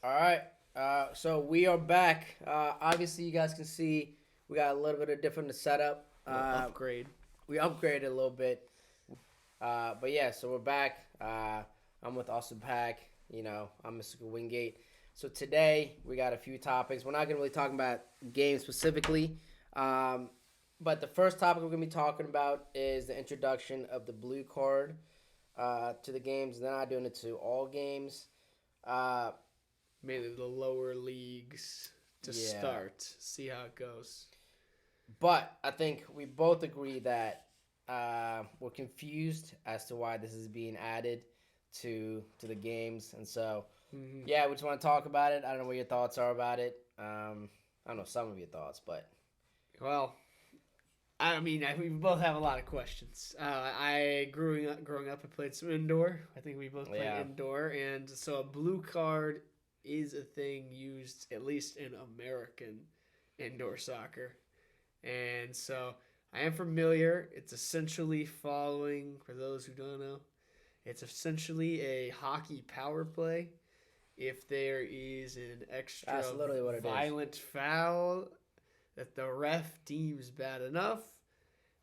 All right. So we are back. Obviously, you guys can see we got a little bit of different setup. Upgrade. We upgraded a little bit. But yeah, so we're back. I'm with Austin Pack. I'm Mr. Wingate. So today we got a few topics. We're not going to really talk about games specifically. But the first topic we're going to be talking about is the introduction of the blue card to the games. They're not doing it to all games. Mainly the lower leagues to Yeah. start. See how it goes. But I think we both agree that we're confused as to why this is being added to the games, and so yeah, we just want to talk about it. I don't know what your thoughts are about it. I don't know some of your thoughts, but Well, we both have a lot of questions. Growing up, I played some indoor. I think we both played Yeah. indoor, and so a blue card is a thing used at least in American indoor soccer, and so I am familiar. It's essentially following, for those who don't know, it's essentially a hockey power play. If there is an extra That's literally what it is. violent foul that the ref deems bad enough,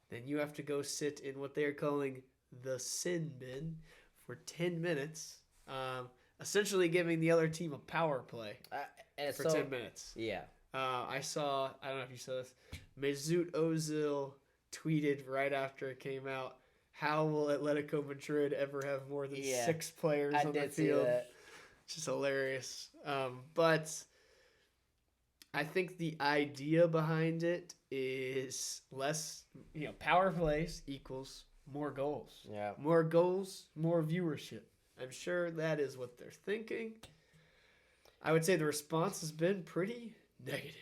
then you have to go sit in what they're calling the sin bin for 10 minutes, essentially giving the other team a power play and for so 10 minutes. yeah, I don't know if you saw this, Mesut Ozil tweeted right after it came out, how will Atletico Madrid ever have more than Yeah. 6 players I on the did see field? that. Just hilarious. But I think the idea behind it is less, power plays equals more goals. Yeah. More goals, more viewership. I'm sure that is what they're thinking. I would say the response has been pretty negative.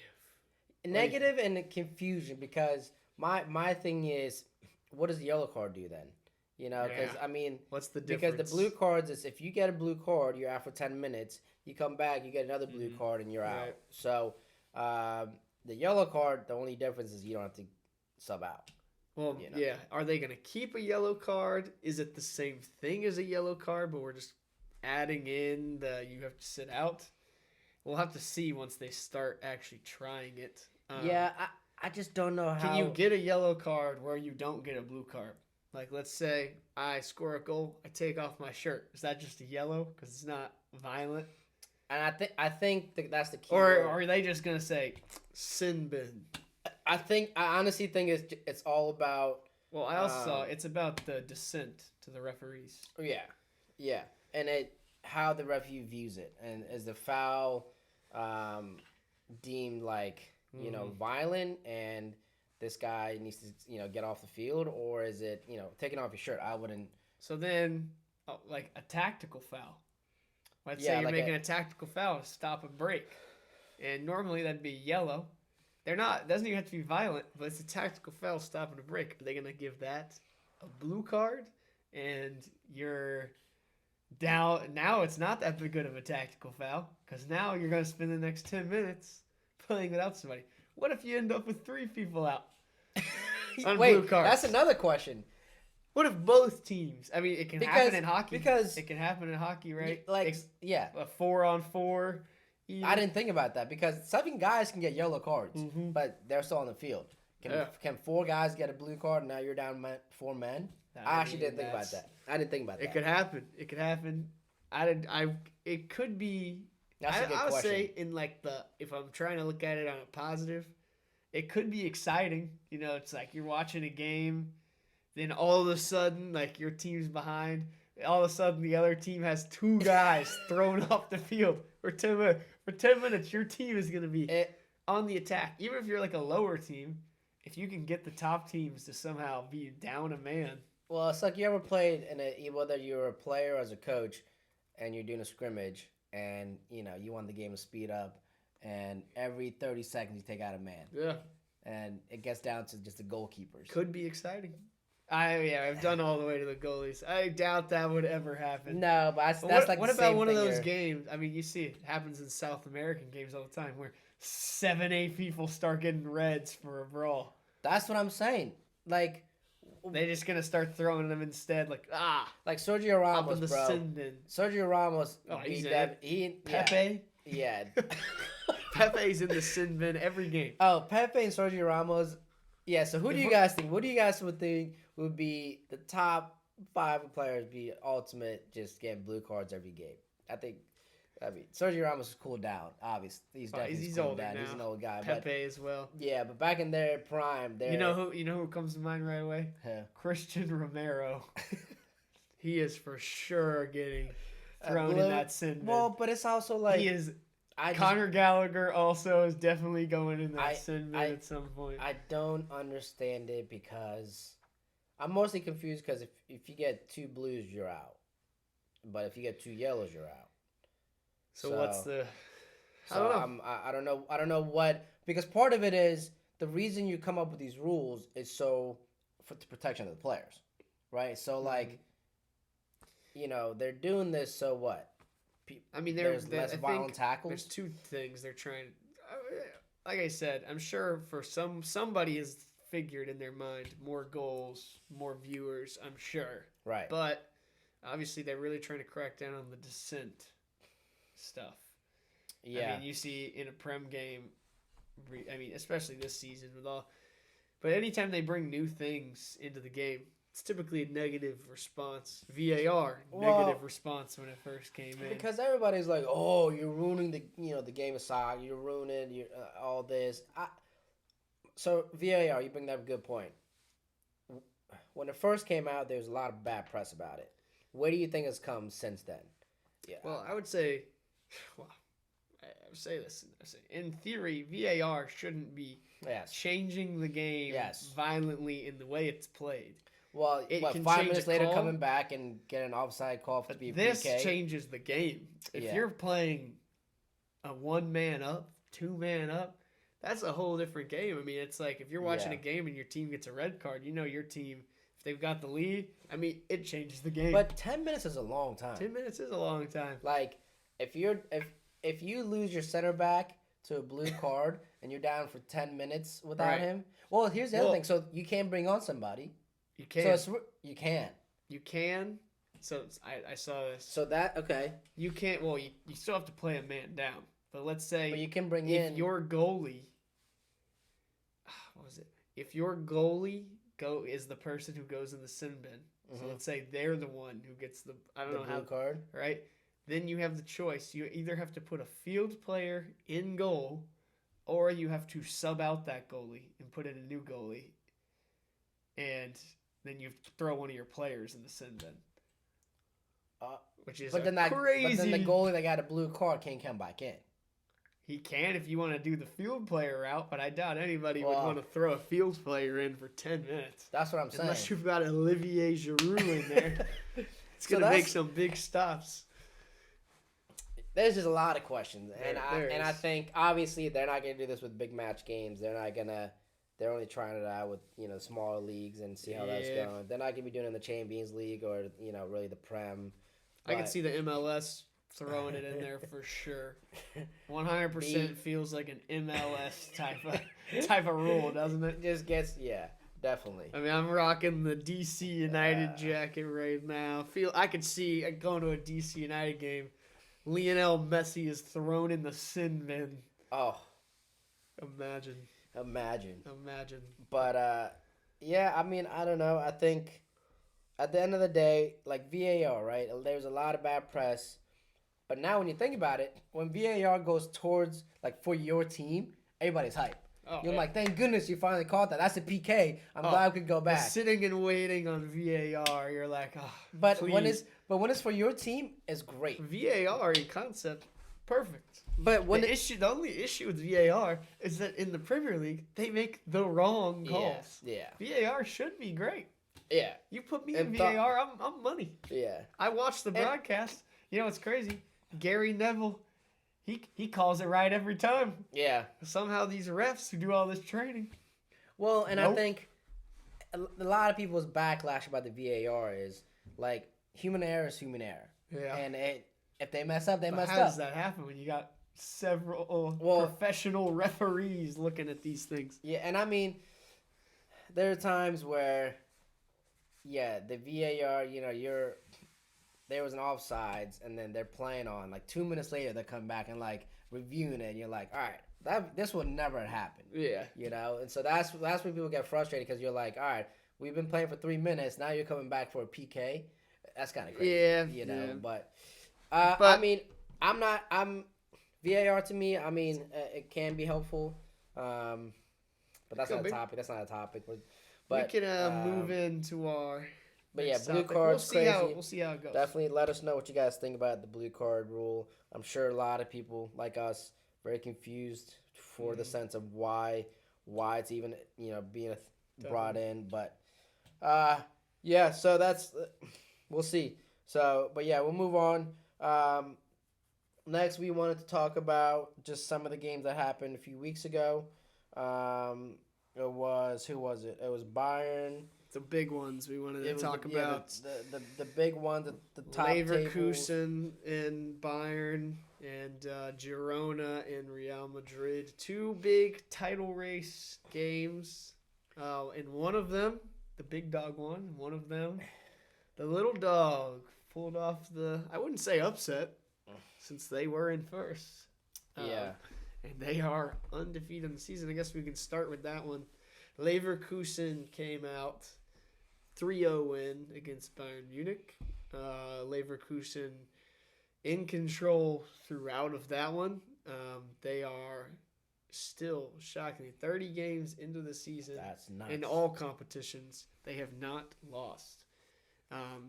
Negative and confusion, because my thing is, what does the yellow card do then? Because Yeah. What's the difference? because the blue cards is, if you get a blue card, you're out for 10 minutes. You come back, you get another blue card, and you're out. Right. So the yellow card, the only difference is you don't have to sub out. Well, yeah. Are they going to keep a yellow card? Is it the same thing as a yellow card, but we're just adding in the you have to sit out? We'll have to see once they start actually trying it. Yeah, I just don't know how. Can you get a yellow card where you don't get a blue card? Like, let's say I score a goal, I take off my shirt. Is that just a yellow because it's not violent? And I think that's the key. Or are they just going to say, sin bin? I honestly think it's all about. Well, I also saw it's about the dissent to the referees. Yeah, and how the referee views it, and is the foul deemed like violent, and this guy needs to get off the field, or is it taking off your shirt? I wouldn't. So then, like a tactical foul. Let's say you're like making a tactical foul, stop a break, and normally that'd be yellow. They're not. It doesn't even have to be violent, but it's a tactical foul, stopping a break. Are they gonna give that a blue card? And you're down. Now it's not that big good of a tactical foul because now you're gonna spend the next 10 minutes playing without somebody. What if you end up with 3 people out? On Wait, blue cards? that's another question. What if both teams? I mean, it can happen in hockey. Because it can happen in hockey, right? Yeah. A 4-on-4. I didn't think about that, because 7 guys can get yellow cards, but they're still on the field. Can 4 guys get a blue card and now you're down 4 men? I actually didn't think about that. I didn't think about that. It could happen. It could happen. It could be. That's a good I would question. say if I'm trying to look at it on a positive, it could be exciting. It's like you're watching a game, then all of a sudden, like your team's behind. All of a sudden, the other team has 2 guys thrown off the field for 10 minutes. For 10 minutes, your team is going to be on the attack. Even if you're like a lower team, if you can get the top teams to somehow be down a man. Well, it's like you ever played whether you're a player or as a coach, and you're doing a scrimmage, and you want the game to speed up, and every 30 seconds you take out a man. Yeah. And it gets down to just the goalkeepers. Could be exciting. I've done all the way to the goalies. I doubt that would ever happen. No, but What about one of those games? I mean, you see it happens in South American games all the time where 7-8 people start getting reds for a brawl. That's what I'm saying. Like, they're just gonna start throwing them instead. Like Sergio Ramos, up in the bro. sin bin. Sergio Ramos. Oh, he's Pepe. Yeah. Pepe's in the sin bin every game. Oh, Pepe and Sergio Ramos. Yeah. So who do you guys think? What do you guys would think would be the top 5 players? Be ultimate, just getting blue cards every game. I mean, Sergio Ramos has cooled down. Obviously, he's definitely He's cooled older down. now. He's an old guy. Pepe as well. Yeah, but back in their prime, You know who comes to mind right away? Huh. Christian Romero. He is for sure getting thrown in that sin bin. Well, but it's also like he is. Conor Gallagher also is definitely going in that sin bin at some point. I don't understand it because I'm mostly confused because if you get 2 blues, you're out. But if you get 2 yellows, you're out. So what's the? I don't know. I don't know what, because part of it is the reason you come up with these rules is for the protection of the players, right? So like, they're doing this so what? I mean, there's less violent tackles. There's 2 things they're trying. Like I said, I'm sure for somebody has figured in their mind more goals, more viewers. I'm sure, right? But obviously, they're really trying to crack down on the dissent stuff. Yeah. I mean, you see in a Prem game, especially this season with all. But anytime they bring new things into the game, it's typically a negative response. VAR, negative response when it first came in. Because everybody's like, "Oh, you're ruining the game of soccer. You're ruining all this." So VAR, you bring up a good point. When it first came out, there was a lot of bad press about it. Where do you think it's come since then? Yeah. Well, I would say, I would say this. In theory, VAR shouldn't be changing the game violently in the way it's played. Well, it can 5 minutes later coming back and get an offside call to be a this PK? Changes the game. If you're playing a 1-man up, 2-man up, that's a whole different game. I mean, it's like if you're watching a game and your team gets a red card, your team, if they've got the lead, I mean, it changes the game. But 10 minutes is a long time. 10 minutes is a long time. Like, if you lose your center back to a blue card and you're down for 10 minutes without him, well, here's the other thing. So you can't bring on somebody. You can. So you can. You can. So I saw this. So that, okay. You can't. Well, you still have to play a man down. But let's say. But you can bring if your goalie. What was it? If your goalie is the person who goes in the sin bin. So let's say they're the one who gets the blue card. Right. Then you have the choice. You either have to put a field player in goal, or you have to sub out that goalie and put in a new goalie. And then you throw one of your players in the sin bin. Which is crazy. But then the goalie that got a blue card can't come back in. He can if you want to do the field player route, but I doubt anybody would want to throw a field player in for 10 minutes. That's what I'm saying. Unless you've got Olivier Giroud in there. It's going to make some big stops. There's just a lot of questions. I think, obviously, they're not going to do this with big match games. They're not going to... They're only trying it out with, smaller leagues and see how that's going. They're not going to be doing it in the Champions League or, really the Prem. I can see the MLS throwing it in there for sure. 100% feels like an MLS type of rule, doesn't it? Just gets, definitely. I mean, I'm rocking the DC United jacket right now. I could see going to a DC United game. Lionel Messi is thrown in the sin bin. Oh. Imagine. But, I mean, I don't know. I think at the end of the day, like VAR, right? There's a lot of bad press. But now when you think about it, when VAR goes towards, like, for your team, everybody's hype. You're like, thank goodness you finally caught that. That's a PK. I'm glad we could go back. Sitting and waiting on VAR, you're like, but please. when it's for your team, it's great. VAR in concept, perfect. But when the only issue with VAR is that in the Premier League they make the wrong calls. Yeah. VAR should be great. Yeah. You put me in VAR, I'm money. Yeah. I watch the broadcast. It's crazy. Gary Neville, he calls it right every time. Yeah. Somehow these refs who do all this training. Well, and I think a lot of people's backlash about the VAR is like human error is human error. Yeah. And if they mess up, they mess up. How does that happen when you got several professional referees looking at these things? Yeah, and I mean, there are times where, the VAR, there was an offsides, and then they're playing on. Like 2 minutes later, they come back and like reviewing it, and you're like, all right, this would never happen. Yeah. And so that's when people get frustrated because you're like, all right, we've been playing for 3 minutes, now you're coming back for a PK. That's kind of crazy. Yeah. But But I mean, I'm VAR to me. I mean, it can be helpful, but that's not a topic. That's not a topic. But we can move into our. But yeah, next blue topic. card's crazy. We'll see how it goes. Definitely let us know what you guys think about the blue card rule. I'm sure a lot of people like us very confused for the sense of why it's even being brought in. But yeah, so that's we'll see. So, but yeah, we'll move on. Next, we wanted to talk about just some of the games that happened a few weeks ago. It was who was it? It was Bayern. The big ones we wanted to talk about. The big ones, the top Leverkusen and Bayern and Girona and Real Madrid. 2 big title race games. And one of them, the big dog won. One of them, the little dog pulled off I wouldn't say upset, since they were in first. Yeah. And they are undefeated in the season. I guess we can start with that one. Leverkusen came out 3-0 win against Bayern Munich. Leverkusen in control throughout of that one. They are still shockingly 30 games into the season. That's nuts. In all competitions, they have not lost.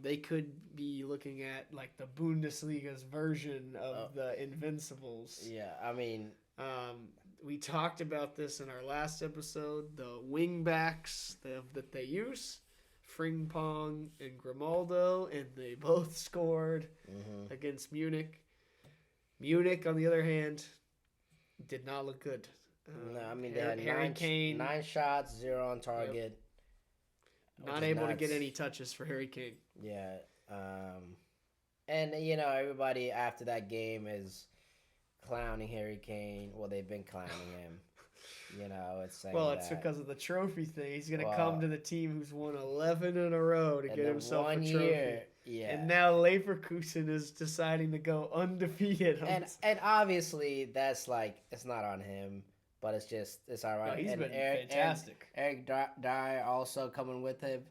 They could be looking at like the Bundesliga's version of the Invincibles. Yeah, I mean, we talked about this in our last episode. The wing backs that they use, Frimpong and Grimaldo, and they both scored against Munich. Munich, on the other hand, did not look good. No, I mean, they had nine shots, 0 on target. Yep. Not able to get any touches for Harry Kane. Yeah. And, everybody after that game is clowning Harry Kane. Well, they've been clowning him. It's saying it's because of the trophy thing. He's going to come to the team who's won 11 in a row to get himself a trophy. Year, yeah. And now Leverkusen is deciding to go undefeated. And obviously, that's it's not on him. But it's all right. No, he's been fantastic. Eric Dyer also coming with him,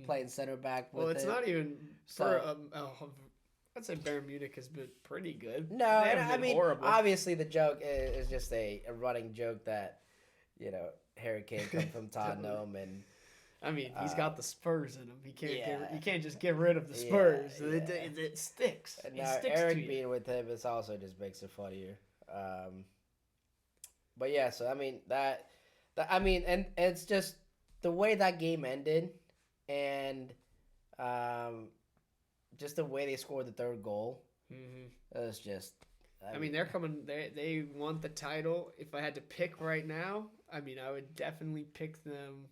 playing center back with him. Well, it's not even I'd say Bayern Munich has been pretty good. No, I mean, horrible. Obviously the joke is just a running joke that, Harry Kane comes from Tottenham and. I mean, he's got the Spurs in him. He can't just get rid of the Spurs. Yeah. It sticks. And now Eric being with him, it also just makes it funnier. But yeah, so I mean and it's just the way that game ended, and just the way they scored the third goal. It was just. I mean, they're coming. They want the title. If I had to pick right now, I mean, I would definitely pick them.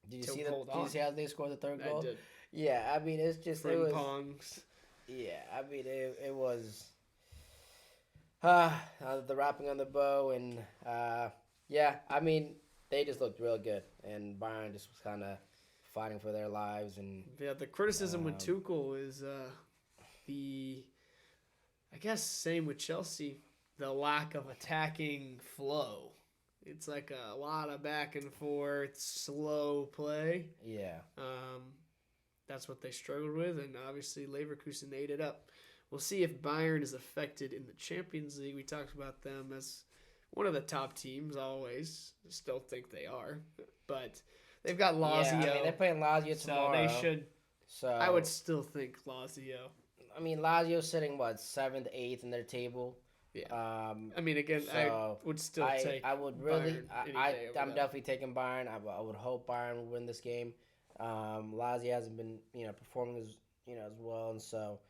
Did you see how they scored the third goal? I did. Yeah, I mean, it's just Pongs. Yeah, I mean, it was. The wrapping on the bow, and yeah, I mean, they just looked real good, and Bayern just was kind of fighting for their lives. And the criticism with Tuchel is I guess same with Chelsea, the lack of attacking flow. It's like a lot of back and forth, slow play. Yeah. That's what they struggled with, and obviously Leverkusen ate it up. We'll see if Bayern is affected in the Champions League. We talked about them as one of the top teams always. Still think they are. But they've got Lazio. Yeah, I mean, they're playing Lazio tomorrow. So they should. So I would still think Lazio. I mean, Lazio's sitting, 7th, 8th in their table. Yeah. I mean, again, I would still take I would really. Bayern I'm definitely taking Bayern. I would hope Bayern will win this game. Lazio hasn't been, performing as well, and so.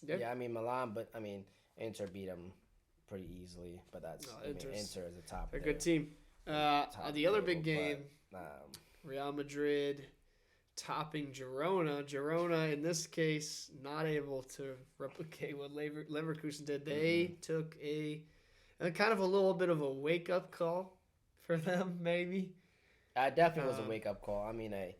Yeah, I mean Milan, but I mean Inter beat them pretty easily. But Inter is the top. They're a good team. The other big game, Real Madrid topping Girona. Girona, in this case, not able to replicate what Leverkusen did. They took a kind of a little bit of a wake up call for them, maybe. Definitely was a wake up call. I mean a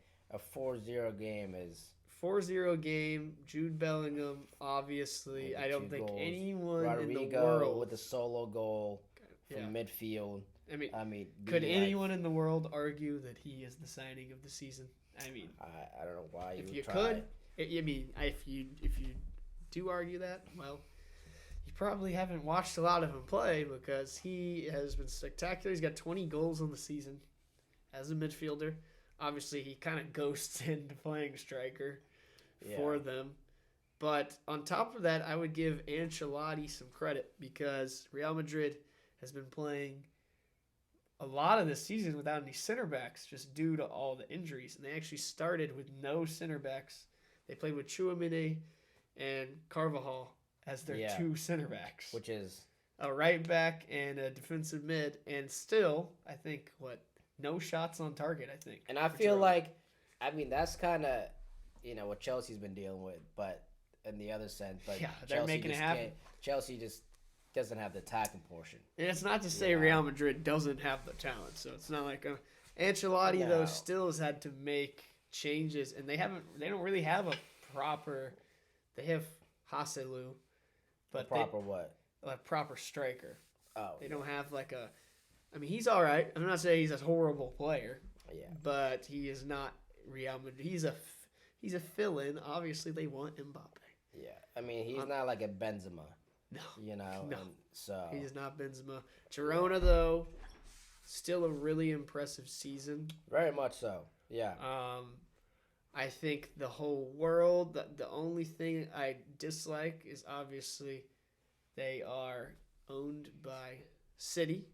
4-0 game is 4-0 game. Jude Bellingham, obviously. Maybe I don't 2 think goals. anyone in the Rodrigo world with a solo goal from Yeah. midfield. I mean, be could like, anyone in the world argue that he is the signing of the season? I mean, I don't know why if you you try. could, I mean, if you do argue that, well, you probably haven't watched a lot of him play because he has been spectacular. He's got 20 goals on the season as a midfielder. Obviously, he kind of ghosts into playing striker for them. But on top of that, I would give Ancelotti some credit because Real Madrid has been playing a lot of this season without any center backs just due to all the injuries. And they actually started with no center backs. They played with Chouameni and Carvajal as their 2 center backs. Which is a right back and a defensive mid. And still, I think, no shots on target, I think. And I feel like, I mean, that's kind of, what Chelsea's been dealing with, but in the other sense. But yeah, they're Chelsea making it happen. Chelsea just doesn't have the attacking portion. And it's not to say Real Madrid doesn't have the talent, so it's not like Ancelotti though still has had to make changes, and they don't really have a proper. They have Haselu, but a proper striker. Oh, they don't have like a. I mean, he's all right. I'm not saying he's a horrible player. Yeah, but he is not Real Madrid. He's a fill-in. Obviously, they want Mbappe. Yeah, I mean, he's not like a Benzema. No. No. So he is not Benzema. Girona, though, still a really impressive season. Very much so. Yeah. I think the whole world, the only thing I dislike is obviously they are owned by City.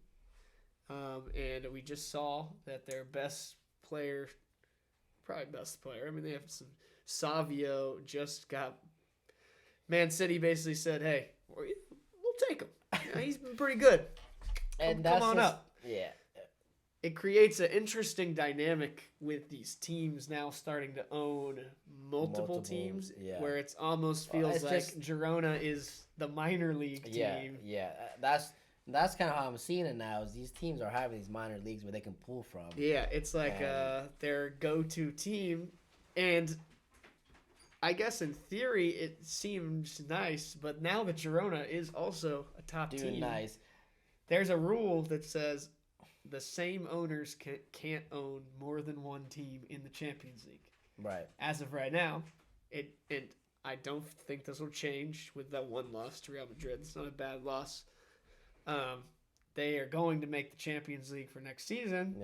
And we just saw that their best player, I mean, they have some Savio just got. Man City basically said, "Hey, we'll take him. He's been pretty good. And come on up." Yeah. It creates an interesting dynamic with these teams now starting to own multiple teams, where it almost feels like Girona is the minor league team. Yeah. That's kind of how I'm seeing it now. Is these teams are having these minor leagues where they can pull from. Yeah, it's like their go-to team, and I guess in theory it seems nice, but now that Girona is also a top team, nice. There's a rule that says the same owners can't own more than one team in the Champions League. Right. As of right now, and I don't think this will change with that one loss to Real Madrid. It's not a bad loss. They are going to make the Champions League for next season,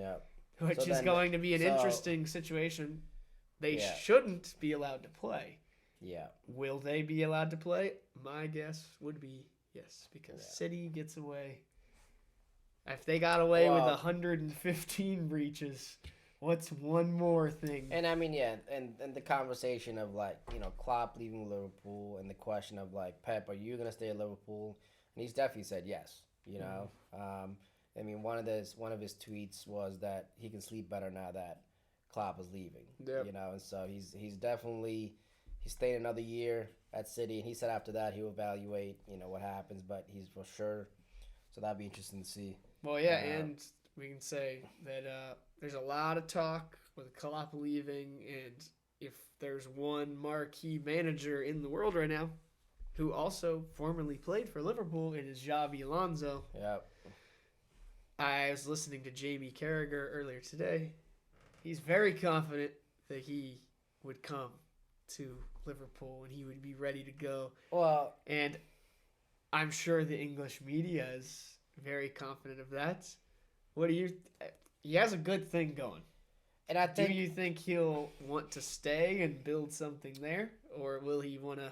which is going to be an interesting situation. They shouldn't be allowed to play. Yeah. Will they be allowed to play? My guess would be yes, because City gets away. If they got away with 115 breaches, what's one more thing? And I mean, and the conversation of Klopp leaving Liverpool and the question of Pep, are you gonna stay at Liverpool? And he's definitely said yes. I mean, one of his tweets was that he can sleep better now that Klopp is leaving. Yep. And so he's staying another year at City, and he said after that he'll evaluate what happens, but he's for sure. So that'd be interesting to see. Well, yeah, and we can say that there's a lot of talk with Klopp leaving, and if there's one marquee manager in the world right now who also formerly played for Liverpool, it is Xabi Alonso. Yep. I was listening to Jamie Carragher earlier today. He's very confident that he would come to Liverpool and he would be ready to go. Well, and I'm sure the English media is very confident of that. What do you? He has a good thing going. And I think. Do you think he'll want to stay and build something there, or will he want to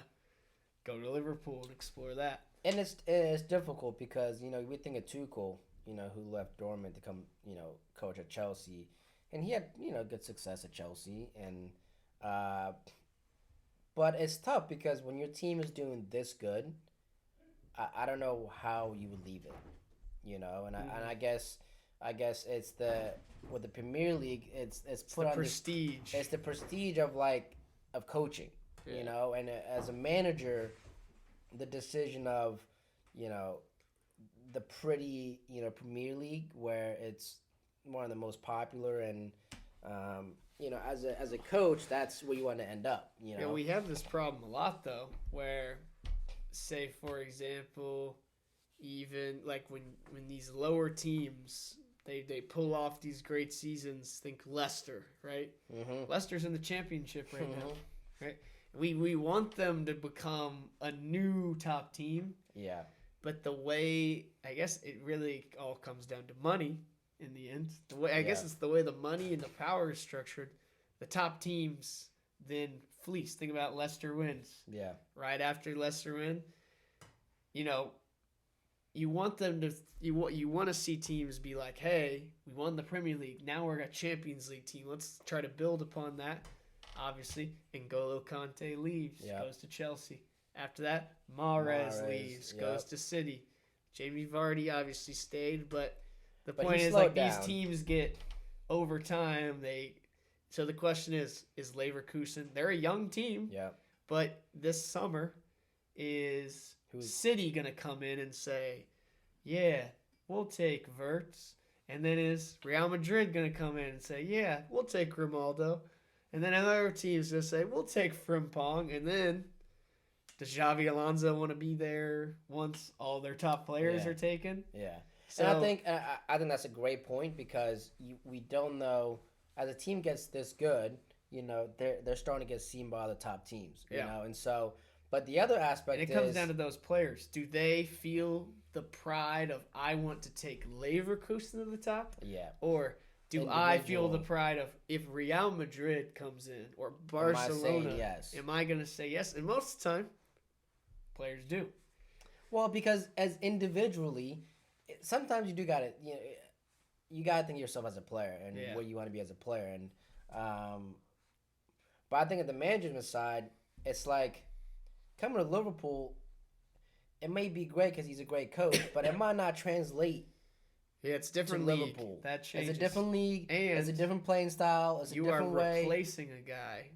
go to Liverpool and explore that? And it's difficult because we think of Tuchel, who left Dortmund to come coach at Chelsea, and he had good success at Chelsea, and but it's tough because when your team is doing this good, I don't know how you would leave it. And I guess it's with the Premier League, it's put on prestige. It's the prestige of coaching, and as a manager, the decision of the pretty Premier League where it's one of the most popular and As a coach, that's where you want to end up. Yeah, we have this problem a lot though, where, say for example, even like when these lower teams they pull off these great seasons. Think Leicester, right? Mm-hmm. Leicester's in the championship right now, right? We want them to become a new top team. Yeah. But the way, I guess it really all comes down to money in the end. The way I guess it's the way the money and the power is structured. The top teams then fleece. Think about Leicester wins. Yeah. Right after Leicester win, you want them to you want to see teams be like, hey, we won the Premier League. Now we're a Champions League team. Let's try to build upon that. Obviously, N'Golo Kante leaves, goes to Chelsea. After that, Mahrez leaves, goes to City. Jamie Vardy obviously stayed, but the point is like these teams get over time. So the question is Leverkusen? They're a young team, but this summer is City gonna come in and say, yeah, we'll take Wirtz, and then is Real Madrid gonna come in and say, yeah, we'll take Grimaldo, and then another team's gonna say, we'll take Frimpong, and then does Xavi Alonso want to be there once all their top players are taken? Yeah. So, and I think that's a great point because we don't know, as a team gets this good, they're starting to get seen by the top teams, you know, and so. But the other aspect comes down to those players. Do they feel the pride of I want to take Leverkusen to the top? Yeah. Or do I feel the pride of if Real Madrid comes in or Barcelona? Am I going to say yes? And most of the time, players do. Well, because as individually, sometimes you do got to you got to think of yourself as a player and where you want to be as a player. And but I think at the management side, it's like coming to Liverpool, it may be great because he's a great coach, but it might not translate. Yeah, it's different to league. Liverpool. That changes. It's a different league. And it's a different playing style. It's a different way. You are replacing a guy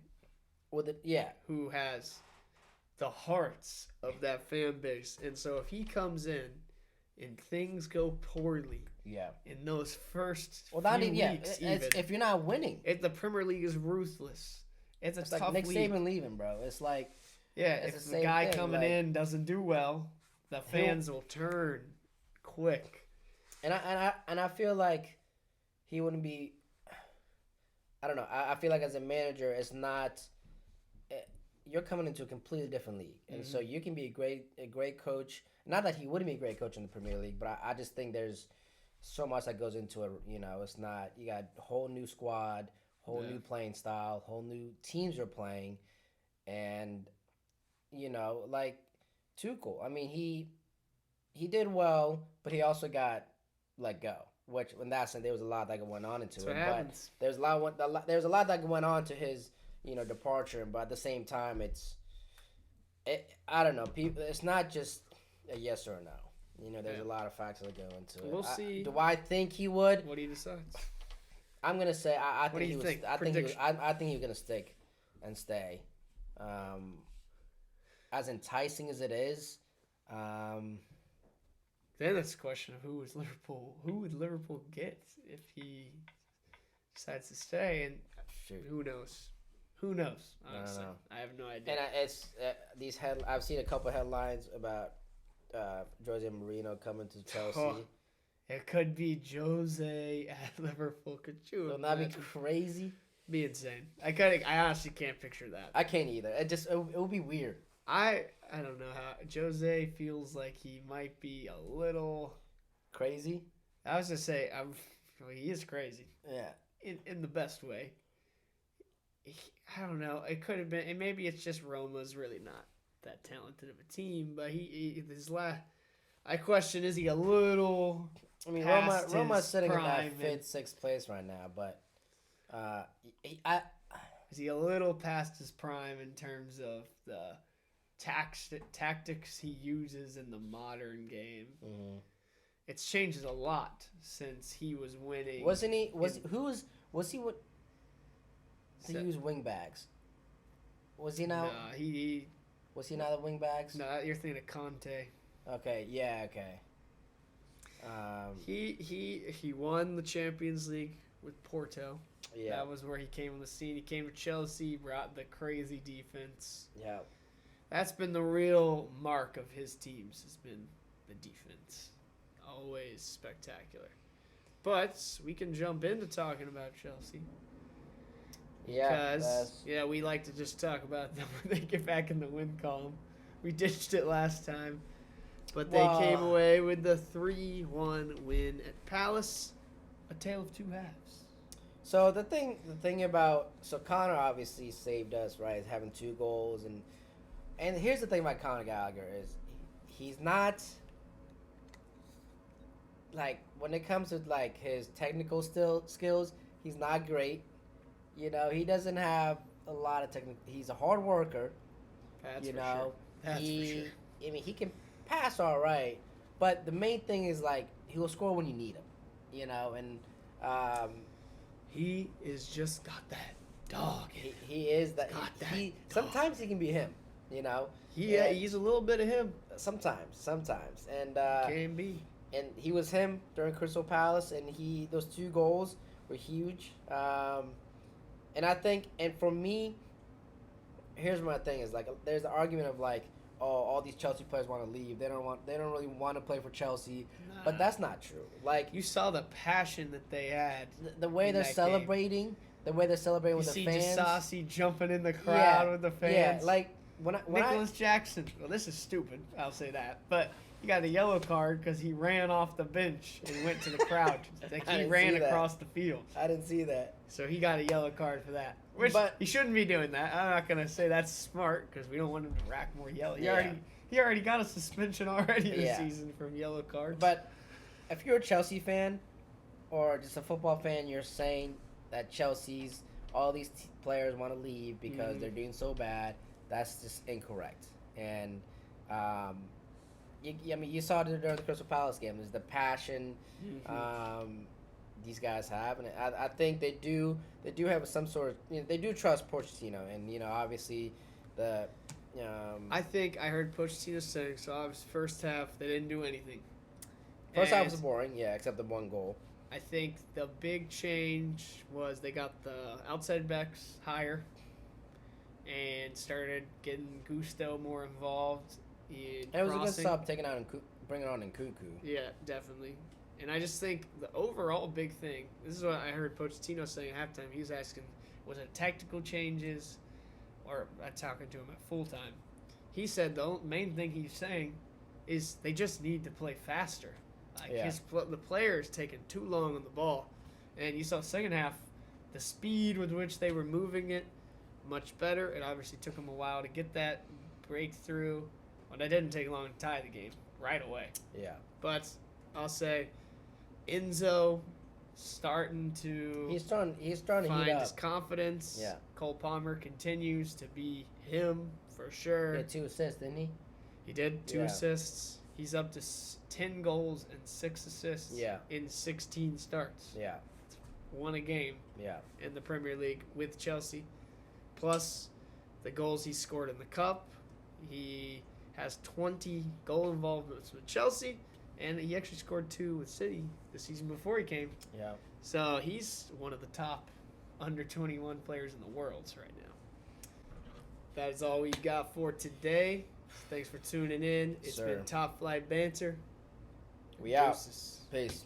with it, who has the hearts of that fan base. And so if he comes in and things go poorly in those first few weeks, if you're not winning. The Premier League is ruthless. It's tough like Nick league. Saban leaving, bro. It's like... Yeah, if the guy coming in doesn't do well, the fans will turn quick. And I feel like he wouldn't be. I don't know. I feel like as a manager, it's not. You're coming into a completely different league, and so you can be a great coach. Not that he wouldn't be a great coach in the Premier League, but I just think there's so much that goes into it. It's not. You got a whole new squad, whole new playing style, whole new teams you're playing, and. Like Tuchel. I mean, he did well, but he also got let go. Which, in that sense, there was a lot that went on into it. But there's a lot that went on to his, departure. But at the same time, I don't know. It's not just a yes or a no. There's a lot of factors that go into it. We'll see. Do I think he would? What do you decide? I'm gonna say I think he was. Think? I think he was gonna stick and stay. As enticing as it is, then it's a question of who would Liverpool get if he decides to stay, and who knows? Honestly, I have no idea. And it's I've seen a couple headlines about Jose Mourinho coming to Chelsea. It could be Jose at Liverpool. Could you? Wouldn't that be crazy? Be insane. I honestly can't picture that. I can't either. It would be weird. I don't know how Jose feels like he might be a little crazy. I was gonna say he is crazy. Yeah. In the best way. I don't know. It could have been, and maybe it's just Roma's really not that talented of a team. But I question: is he a little? I mean, Roma's sitting in that fifth, sixth place right now, but is he a little past his prime in terms of the tactics he uses in the modern game? Mm-hmm. It's changed a lot since he was winning. Wasn't he? Was he what? He used wing bags. Was he now? Nah, he was he not the wing bags? No, you're thinking of Conte. Okay, yeah, okay. He won the Champions League with Porto. Yeah. That was where he came on the scene. He came to Chelsea, brought the crazy defense. Yeah. That's been the real mark of his teams, has been the defense. Always spectacular. But we can jump into talking about Chelsea. Yeah. Because, we like to just talk about them when they get back in the win column. We ditched it last time. But they came away with the 3-1 win at Palace. A tale of two halves. So the thing about Connor obviously saved us, right? Having 2 goals, and here's the thing about Conor Gallagher is he's not like, when it comes to like his technical skills, he's not great. You know, he doesn't have a lot of technical. He's a hard worker. That's for sure. That's for sure. I mean, he can pass all right, but the main thing is like he'll score when you need him. You know, and he is just got that dog. He is that. Sometimes he can be him. You know. He's a little bit of him. Sometimes, and can be. And he was him during Crystal Palace, and those 2 goals were huge. And I think, and for me, here's my thing is like, there's the argument of like, oh, all these Chelsea players want to leave. They don't really want to play for Chelsea. Nah. But that's not true. Like, you saw the passion that they had. The way they're celebrating, game. The way they're celebrating with the fans. You see Disasi jumping in the crowd with the fans. Yeah, like Nicholas Jackson. Well, this is stupid. I'll say that. But he got a yellow card because he ran off the bench and went to the crowd. Like, he ran across the field. I didn't see that. So he got a yellow card for that. But he shouldn't be doing that. I'm not gonna say that's smart because we don't want him to rack more yellow. He already got a suspension this season from yellow cards. But if you're a Chelsea fan or just a football fan, you're saying that all these players want to leave because they're doing so bad. That's just incorrect. And you saw it during the Crystal Palace game. There's the passion these guys have, and I think they do have some sort of, they do trust Pochettino, and obviously the. I think I heard Pochettino saying first half they didn't do anything. First half was boring, except the 1 goal. I think the big change was they got the outside backs higher and started getting Gusto more involved in and it was crossing. a good sub bringing on Nkunku. Yeah, definitely. And I just think the overall big thing, this is what I heard Pochettino saying at halftime. He was asking, was it tactical changes, or talking to him at full time. He said the main thing he's saying is they just need to play faster. Like the players taking too long on the ball. And you saw second half, the speed with which they were moving it, much better. It obviously took them a while to get that breakthrough. But it didn't take long to tie the game right away. Yeah. But I'll say Enzo starting to he's starting to find heat up. his confidence. Yeah. Cole Palmer continues to be him for sure. He had 2 assists, didn't he? He did 2 assists. He's up to 10 goals and 6 assists in 16 starts. Yeah. Won a game in the Premier League with Chelsea. Plus the goals he scored in the Cup. He has 20 goal involvements with Chelsea, and he actually scored 2 with City the season before he came. Yeah. So he's one of the top under 21 players in the world right now. That is all we've got for today. Thanks for tuning in. It's been Top Flight Banter. We out. Peace.